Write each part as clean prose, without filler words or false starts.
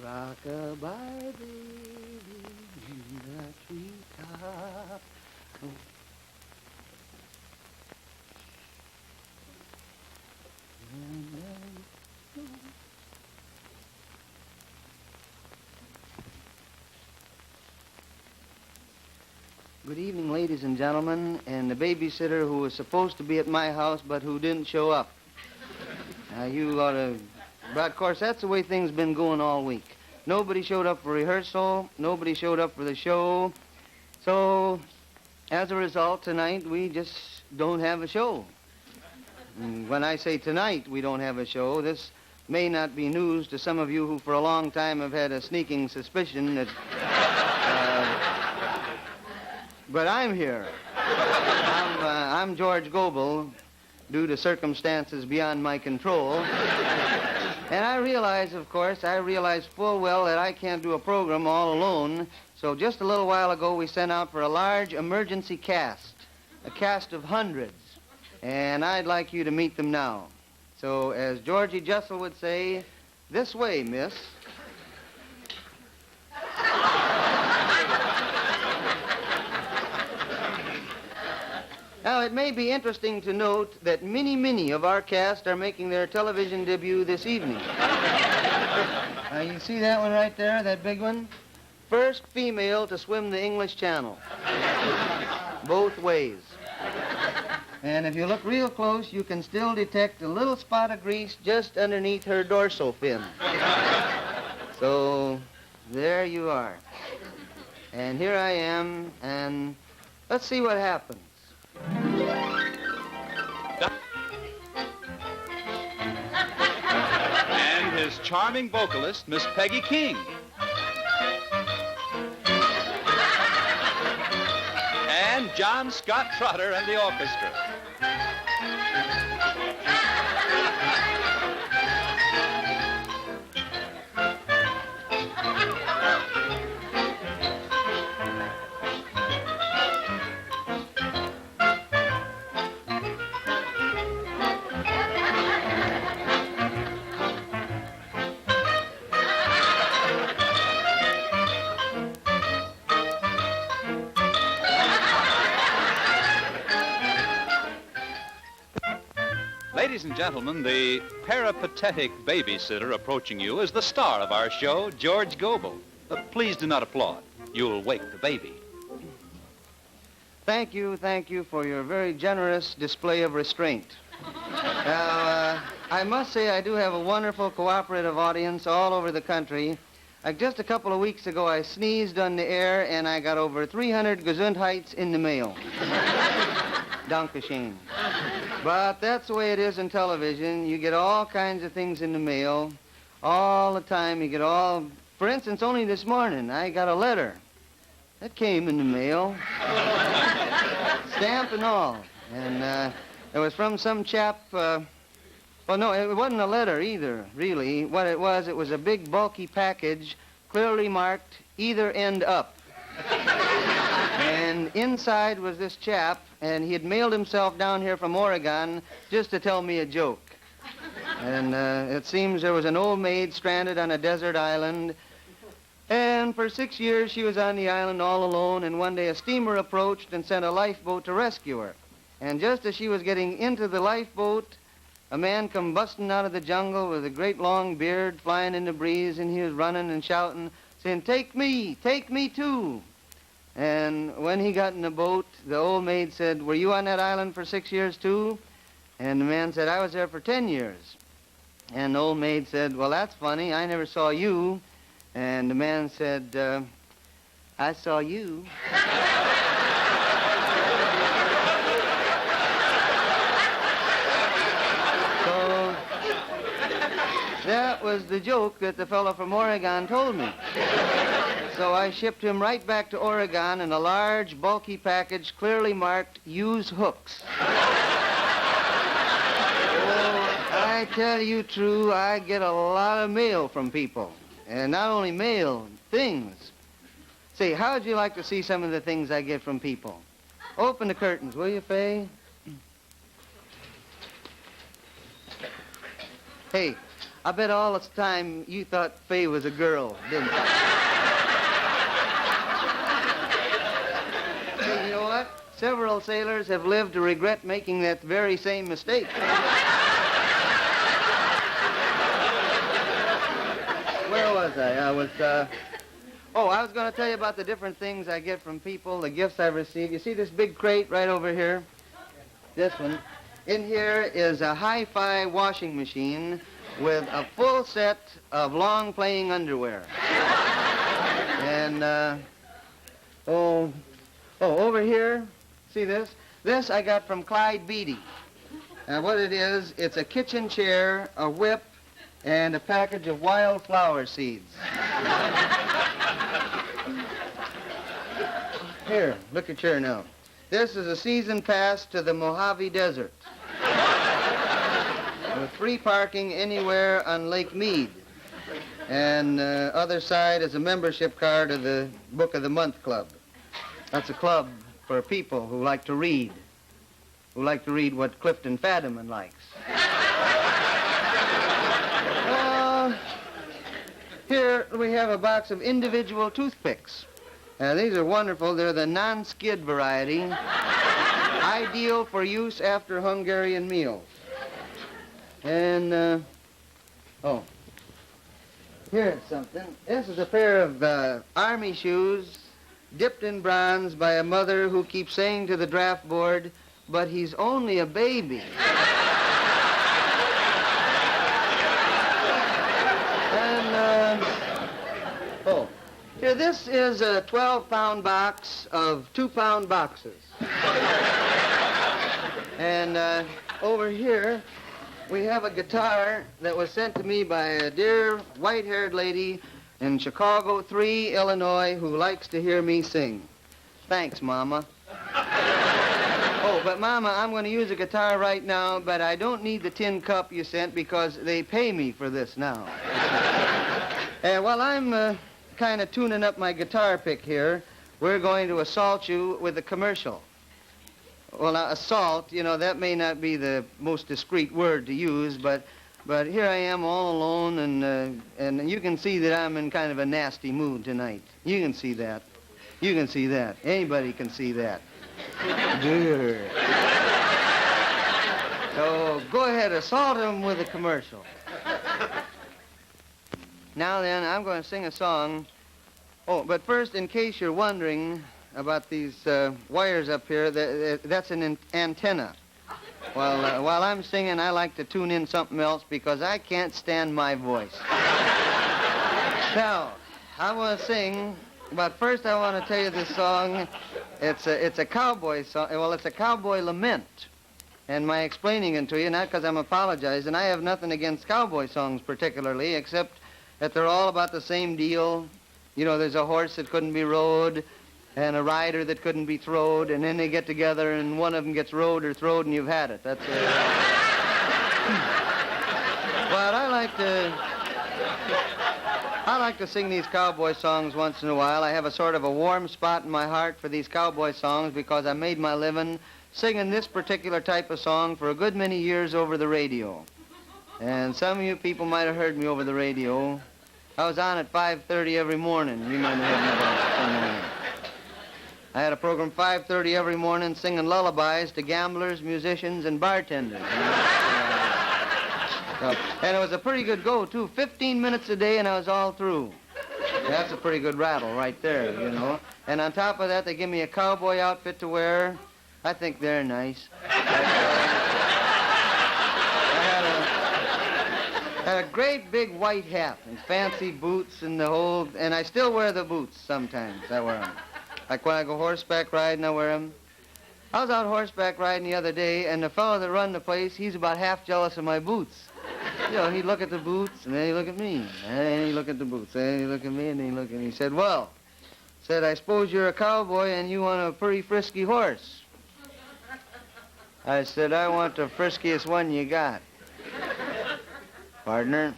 Rock-a-bye, baby, in the treetop. Oh. Good evening, ladies and gentlemen, and the babysitter who was supposed to be at my house but who didn't show up. Now, you ought to... But, of course, that's the way things been going all week. Nobody showed up for rehearsal. Nobody showed up for the show. So, as a result, tonight we just don't have a show. And when I say tonight we don't have a show, this may not be news to some of you who for a long time have had a sneaking suspicion that... but I'm here. I'm George Gobel, due to circumstances beyond my control. And I realize, of course, full well that I can't do a program all alone. So just a little while ago, we sent out for a large emergency cast, a cast of hundreds. And I'd like you to meet them now. So, as Georgie Jessel would say, this way, miss. Now, it may be interesting to note that many of our cast are making their television debut this evening. You see that one right there, that big one? First female to swim the English Channel. Both ways. And if you look real close, you can still detect a little spot of grease just underneath her dorsal fin. So, there you are. And here I am, and let's see what happens. And his charming vocalist, Miss Peggy King. And John Scott Trotter and the orchestra. Ladies and gentlemen, the peripatetic babysitter approaching you is the star of our show, George Gobel. Please do not applaud. You'll wake the baby. Thank you for your very generous display of restraint. Now, I must say I do have a wonderful cooperative audience all over the country. Like just a couple of weeks ago, I sneezed on the air, and I got over 300 Gesundheits in the mail. Dankeschön. But that's the way it is in television. You get all kinds of things in the mail all the time. You get all... For instance, only this morning, I got a letter. That came in the mail. Stamp and all. And it was from some chap... well, no, it wasn't a letter either, really. What it was a big, bulky package, clearly marked, either end up. And inside was this chap, and he had mailed himself down here from Oregon just to tell me a joke. And it seems there was an old maid stranded on a desert island, and for 6 years she was on the island all alone, and one day a steamer approached and sent a lifeboat to rescue her. And just as she was getting into the lifeboat, a man come busting out of the jungle with a great long beard flying in the breeze, and he was running and shouting, saying, take me too." And when he got in the boat, the old maid said, "Were you on that island for 6 years, too?" And the man said, "I was there for 10 years. And the old maid said, "Well, that's funny. I never saw you." And the man said, "I saw you." So that was the joke that the fellow from Oregon told me. So I shipped him right back to Oregon in a large, bulky package clearly marked, "Use hooks." I tell you true, I get a lot of mail from people. And not only mail, things. Say, how'd you like to see some of the things I get from people? Open the curtains, will you, Fay? Hey, I bet all this time you thought Fay was a girl, didn't you? Hey, you know what? Several sailors have lived to regret making that very same mistake. Where was I? I was going to tell you about the different things I get from people, the gifts I've received. You see this big crate right over here? This one. In here is a hi-fi washing machine with a full set of long-playing underwear. And, over here, see this? This I got from Clyde Beatty. And what it is, it's a kitchen chair, a whip, and a package of wildflower seeds. Here, look at here now. This is a season pass to the Mojave Desert. With free parking anywhere on Lake Mead. And other side is a membership card of the Book of the Month Club. That's a club for people who like to read what Clifton Fadiman likes. Here we have a box of individual toothpicks. These are wonderful. They're the non-skid variety, ideal for use after Hungarian meals. And, here's something. This is a pair of army shoes dipped in bronze by a mother who keeps saying to the draft board, but he's only a baby. Here, this is a 12-pound box of 2-pound boxes. And over here, we have a guitar that was sent to me by a dear white-haired lady in Chicago 3, Illinois, who likes to hear me sing. Thanks, Mama. Oh, but Mama, I'm going to use a guitar right now, but I don't need the tin cup you sent because they pay me for this now. While I'm kind of tuning up my guitar pick here, we're going to assault you with a commercial. Well, now, assault, you know, that may not be the most discreet word to use, but here I am all alone, and you can see that I'm in kind of a nasty mood tonight. You can see that. You can see that. Anybody can see that. So go ahead, assault him with a commercial. Now then, I'm going to sing a song. Oh, but first, in case you're wondering about these wires up here, that's an antenna. While I'm singing, I like to tune in something else because I can't stand my voice. Now, I want to sing, but first I want to tell you this song. It's a cowboy song. Well, it's a cowboy lament. And my explaining it to you, not because I'm apologizing. I have nothing against cowboy songs particularly, except that they're all about the same deal. You know, there's a horse that couldn't be rode, and a rider that couldn't be throwed, and then they get together, and one of them gets rode or throwed, and you've had it. That's it. But I like to sing these cowboy songs once in a while. I have a sort of a warm spot in my heart for these cowboy songs because I made my living singing this particular type of song for a good many years over the radio. And some of you people might have heard me over the radio. I was on at 5:30 every morning. You might have heard me somewhere. I had a program 5:30 every morning singing lullabies to gamblers, musicians, and bartenders. And it was a pretty good go, too. 15 minutes a day, and I was all through. That's a pretty good rattle right there, you know. And on top of that, they give me a cowboy outfit to wear. I think they're nice. I had a great big white hat and fancy boots and and I still wear the boots sometimes. I wear them. Like when I go horseback riding, I wear them. I was out horseback riding the other day, and the fellow that run the place, he's about half jealous of my boots. You know, he'd look at the boots, and then he'd look at me. And then he'd look at the boots, and then he'd look at me, and then he'd look at me. He said, well, I suppose you're a cowboy and you want a pretty frisky horse. I said, I want the friskiest one you got. Partner.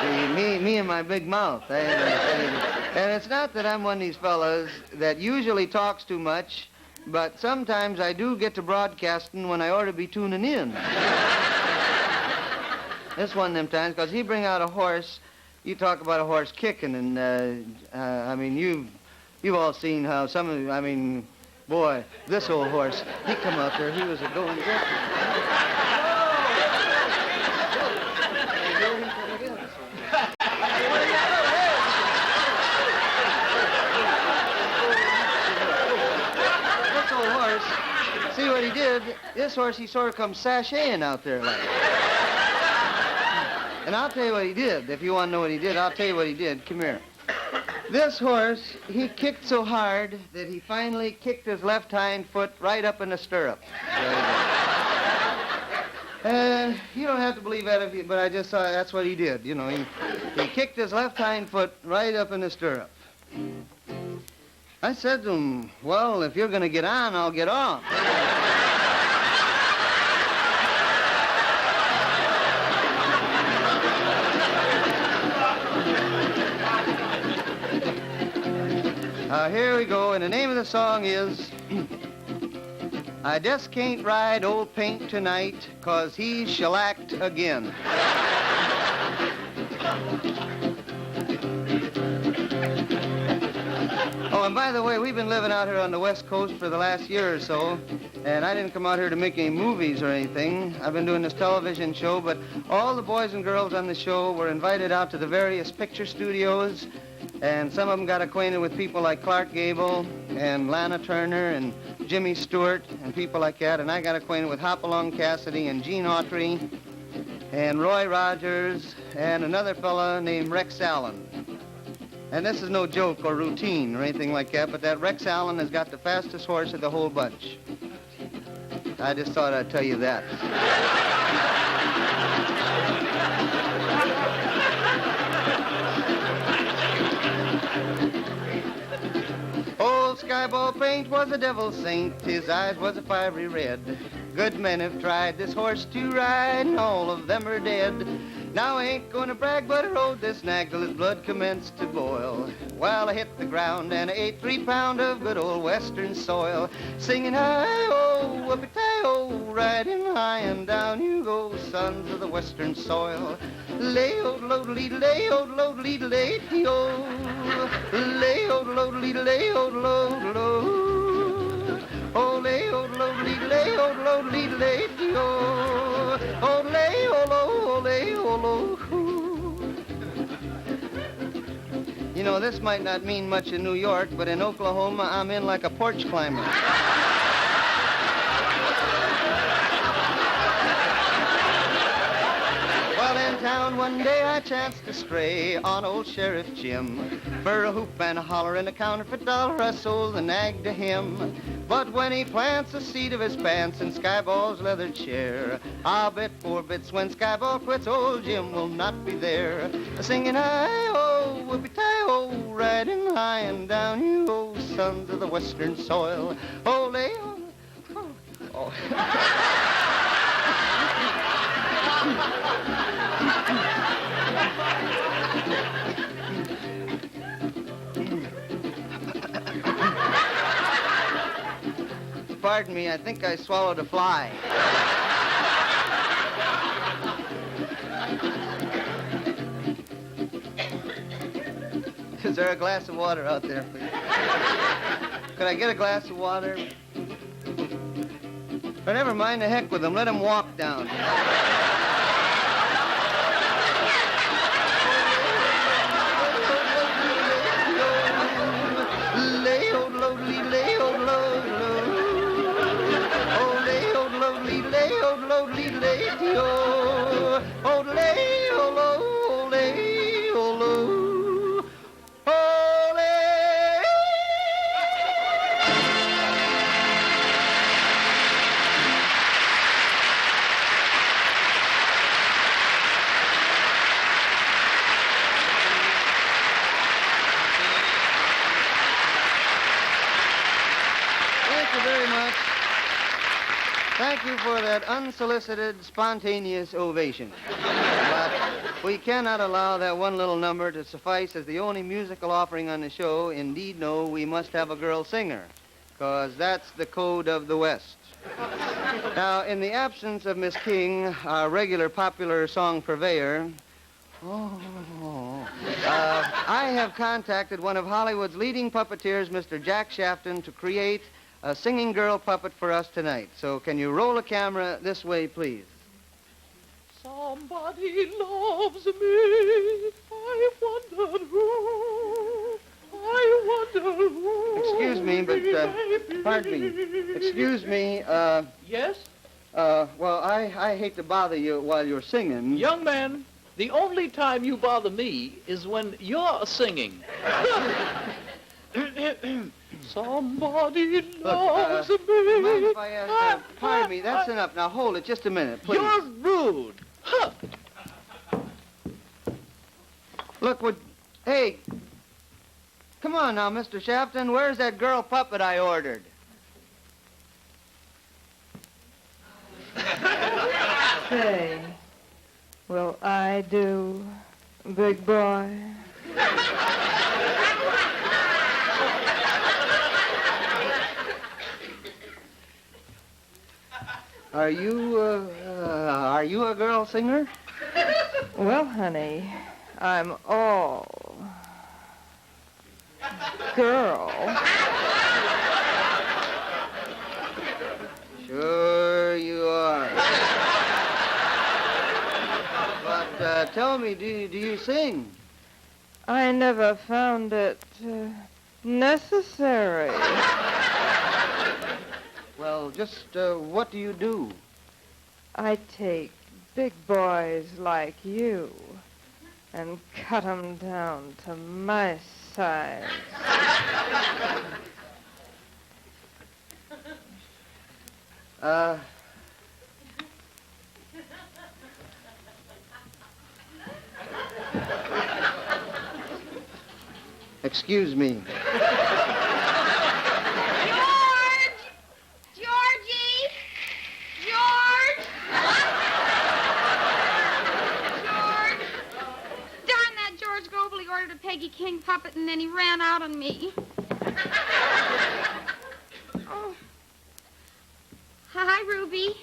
See, me and my big mouth. And it's not that I'm one of these fellas that usually talks too much, But sometimes I do get to broadcasting when I ought to be tuning in. This one of them times, because he bring out a horse. You talk about a horse kicking, and, I mean, you've all seen how some of, I mean, boy, this old horse, he come out there, he was a going See what he did? This horse, he sort of come sashaying out there like. And I'll tell you what he did. If you want to know what he did, I'll tell you what he did. Come here. This horse, he kicked so hard that he finally kicked his left hind foot right up in the stirrup. You don't have to believe that, but I just saw that's what he did. You know, he kicked his left hind foot right up in the stirrup. I said to him, well, if you're going to get on, I'll get off. Here we go, and the name of the song is I Just Can't Ride Old Paint Tonight, 'Cause He Shellacked Again. Oh, and by the way, we've been living out here on the West Coast for the last year or so, and I didn't come out here to make any movies or anything. I've been doing this television show, but all the boys and girls on the show were invited out to the various picture studios, and some of them got acquainted with people like Clark Gable and Lana Turner and Jimmy Stewart and people like that, and I got acquainted with Hopalong Cassidy and Gene Autry and Roy Rogers and another fella named Rex Allen. And this is no joke or routine or anything like that, but that Rex Allen has got the fastest horse of the whole bunch. I just thought I'd tell you that. Old Skyball Paint was a devil's saint. His eyes was a fiery red. Good men have tried this horse to ride, and all of them are dead. Now I ain't gonna brag, but I rode this nag till his blood commenced to boil. While I hit the ground and I ate 3 pound of good old western soil, singing hi-oh, whoopie-tie-oh, riding high and down you go, sons of the western soil. Lay-o-lo-de-lay-o-lo-de-lay-o, lay-o-lo-de-lay-o-lo-de-lo. Oh, lay-o-lo-de-lay-o-lo-de-lay-o, oh, lay-o-lo, lay-o-lo. You know, this might not mean much in New York, but in Oklahoma, I'm in like a porch climber. Well, in town one day I chanced to stray on old Sheriff Jim. For a hoop and a holler and a counterfeit dollar, I sold the nag to him. But when he plants the seat of his pants in Skyball's leather chair, I'll bet 4 bits when Skyball quits, old Jim will not be there. Singing hi-ho, whoopie-tie-ho, riding high and down you go, sons of the western soil. Oh, lay-o. Oh. Pardon me, I think I swallowed a fly. Is there a glass of water out there, please? Could I get a glass of water? But never mind, the heck with them. Let them walk down. Thank you for that unsolicited, spontaneous ovation. But we cannot allow that one little number to suffice as the only musical offering on the show. Indeed, no, we must have a girl singer. 'cause that's the code of the West. Now, in the absence of Miss King, our regular popular song purveyor, I have contacted one of Hollywood's leading puppeteers, Mr. Jack Shafton, to create a singing girl puppet for us tonight. So can you roll a camera this way, please? Somebody loves me. I wonder who. I wonder who. Excuse me, but, pardon me. Excuse me, Yes? well, I hate to bother you while you're singing. Young man, the only time you bother me is when you're singing. Somebody loves me. Mind if I ask, pardon me, that's enough. Now hold it just a minute, please. You're rude. Huh. Look, hey, come on now, Mr. Shafton. Where's that girl puppet I ordered? Say, will I do, big boy? Are you a girl singer? Well, honey, I'm all girl. Sure you are. But tell me, do you sing? I never found it necessary. Well, just what do you do? I take big boys like you and cut 'em down to my size. Excuse me. Peggy King puppet, and then he ran out on me. Oh. Hi, Ruby.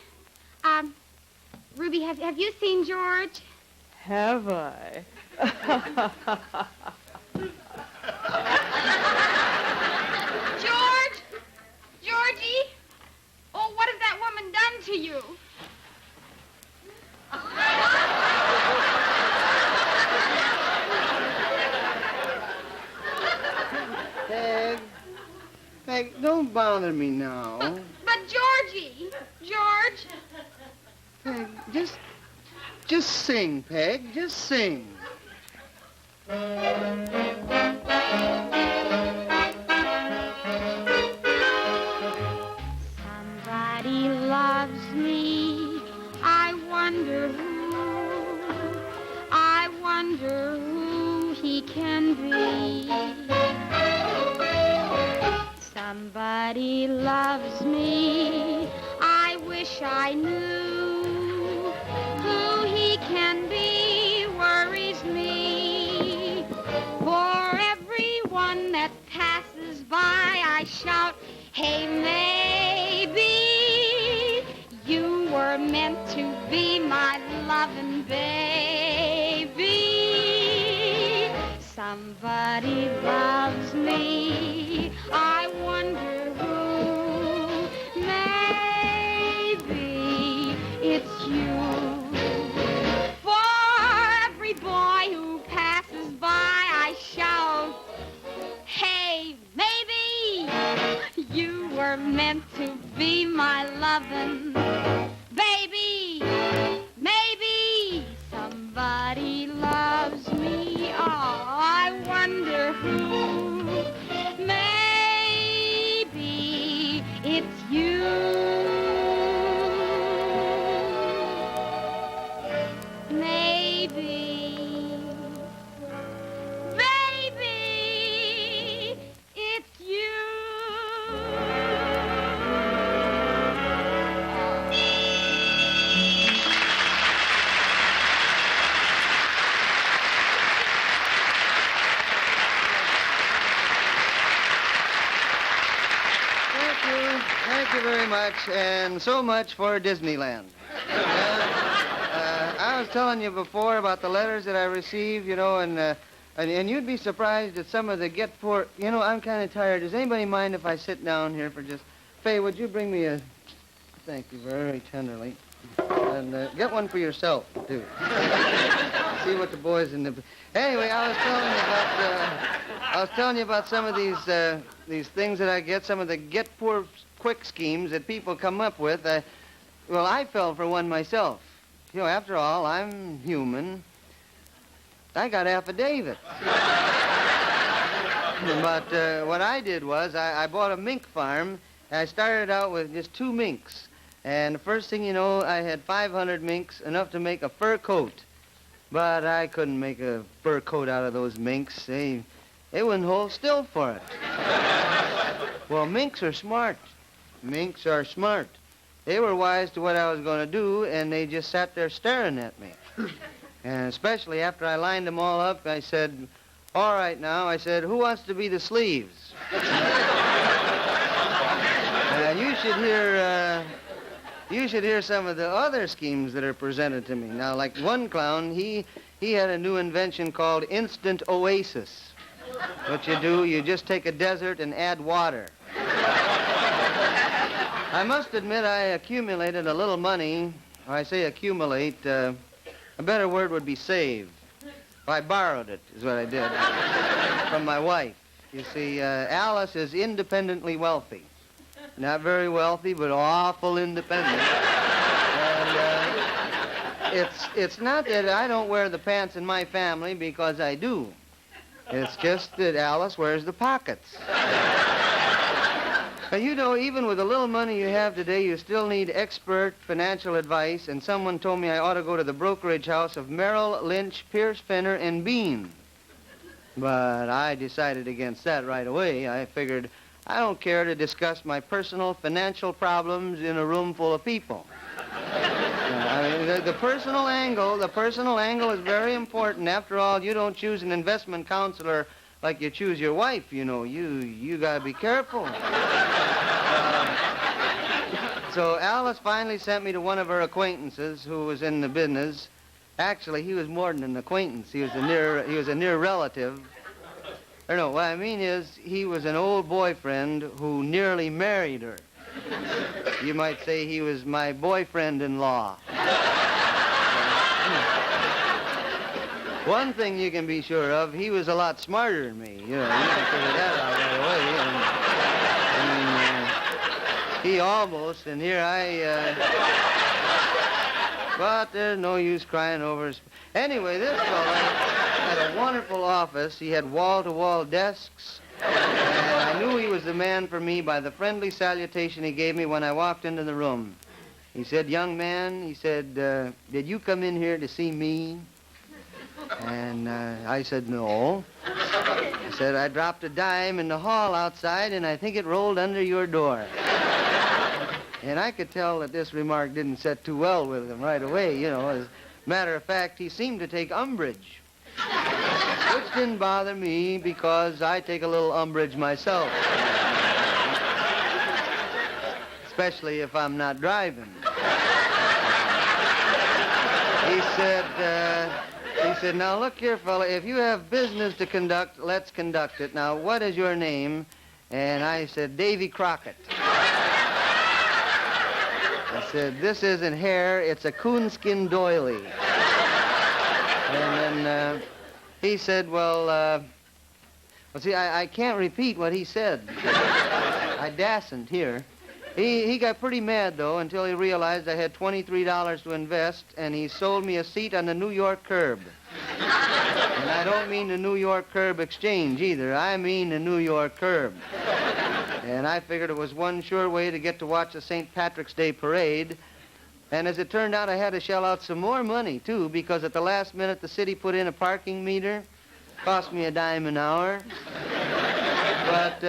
Ruby, have you seen George? Have I? George? Georgie? Oh, what has that woman done to you? Peg, don't bother me now. But Georgie, George. Peg, just sing, Peg. Just sing. Somebody loves me. I wonder who. I wonder who he can be. Somebody loves me. I wish I knew who he can be. Worries me. For everyone that passes by, I shout, hey, maybe you were meant to be my loving baby. Somebody loves me. I wonder who. Maybe it's you. For every boy who passes by, I shout, hey, maybe you were meant to be my loving baby. Maybe somebody loves me. Oh, I wonder who. Maybe it's you. Maybe. Baby, it's you. much, and so much for Disneyland. I was telling you before about the letters that I received, and you'd be surprised at some of the get poor. I'm kind of tired. Does anybody mind if I sit down here for just... Faye, would you bring me a... Thank you very tenderly. And get one for yourself, too. See what the boys in the... Anyway, I was telling you about some of these things that I get, some of the get poor quick schemes that people come up with. I fell for one myself. After all, I'm human. I got affidavit. But what I did was I bought a mink farm, and I started out with just 2 minks. And the first thing you know, I had 500 minks, enough to make a fur coat. But I couldn't make a fur coat out of those minks. They wouldn't hold still for it. Well, minks are smart. Minks are smart. They were wise to what I was going to do, and they just sat there staring at me. And especially after I lined them all up, I said, all right now, I said, who wants to be the sleeves? You should hear some of the other schemes that are presented to me. Now, like one clown, he had a new invention called Instant Oasis. What you do, you just take a desert and add water. I must admit I accumulated a little money. I say accumulate. A better word would be save. I borrowed it, is what I did, from my wife. You see, Alice is independently wealthy. Not very wealthy, but awful independent. And it's not that I don't wear the pants in my family, because I do. It's just that Alice wears the pockets. But even with the little money you have today, you still need expert financial advice, and someone told me I ought to go to the brokerage house of Merrill, Lynch, Pierce, Fenner, and Bean. But I decided against that right away. I figured I don't care to discuss my personal financial problems in a room full of people. The personal angle is very important. After all, you don't choose an investment counselor like you choose your wife, You got to be careful. So Alice finally sent me to one of her acquaintances who was in the business. Actually, he was more than an acquaintance. He was a near relative. Or no, what I mean is he was an old boyfriend who nearly married her. You might say he was my boyfriend-in-law. One thing you can be sure of, he was a lot smarter than me. You can figure that out right away. He almost, and here but there's no use crying over his... Anyway, this fellow had a wonderful office. He had wall-to-wall desks. And I knew he was the man for me by the friendly salutation he gave me when I walked into the room. He said, young man, he said, did you come in here to see me? And I said, no. He said, I dropped a dime in the hall outside, and I think it rolled under your door. And I could tell that this remark didn't set too well with him right away, As a matter of fact, he seemed to take umbrage. Which didn't bother me, because I take a little umbrage myself. Especially if I'm not driving. He said, now look here, fella, if you have business to conduct, let's conduct it. Now, what is your name? And I said, Davy Crockett. I said, this isn't hair, it's a coonskin doily. And then he said, well, see, I can't repeat what he said. I dasn't here. He got pretty mad, though, until he realized I had $23 to invest, and he sold me a seat on the New York curb. And I don't mean the New York curb exchange, either. I mean the New York curb. And I figured it was one sure way to get to watch the St. Patrick's Day parade. And as it turned out, I had to shell out some more money, too, because at the last minute, the city put in a parking meter. Cost me a dime an hour. But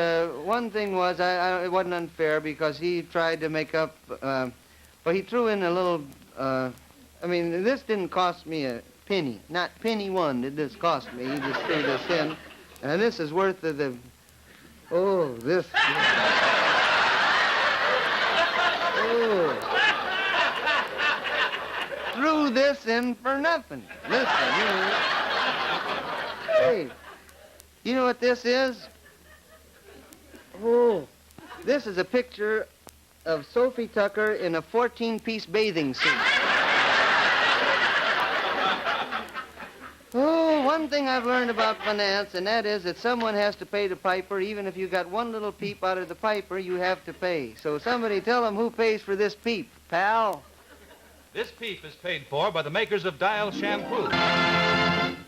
one thing was, it wasn't unfair, because he tried to make up... he threw in a little... this didn't cost me a penny. Not penny one did this cost me. He just threw this in. And this is worth the... Oh, this... this in for nothing. Listen, Hey, you know what this is? Oh, this is a picture of Sophie Tucker in a 14-piece bathing suit. Oh, one thing I've learned about finance, and that is that someone has to pay the piper. Even if you got one little peep out of the piper, you have to pay. So somebody tell them who pays for this peep, pal. This peep is paid for by the makers of Dial Shampoo.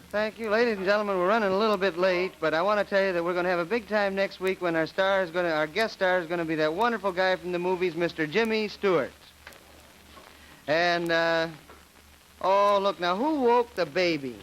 Thank you. Ladies and gentlemen, we're running a little bit late, but I want to tell you that we're going to have a big time next week when our guest star is going to be that wonderful guy from the movies, Mr. Jimmy Stewart. And, oh, look, now, who woke the baby?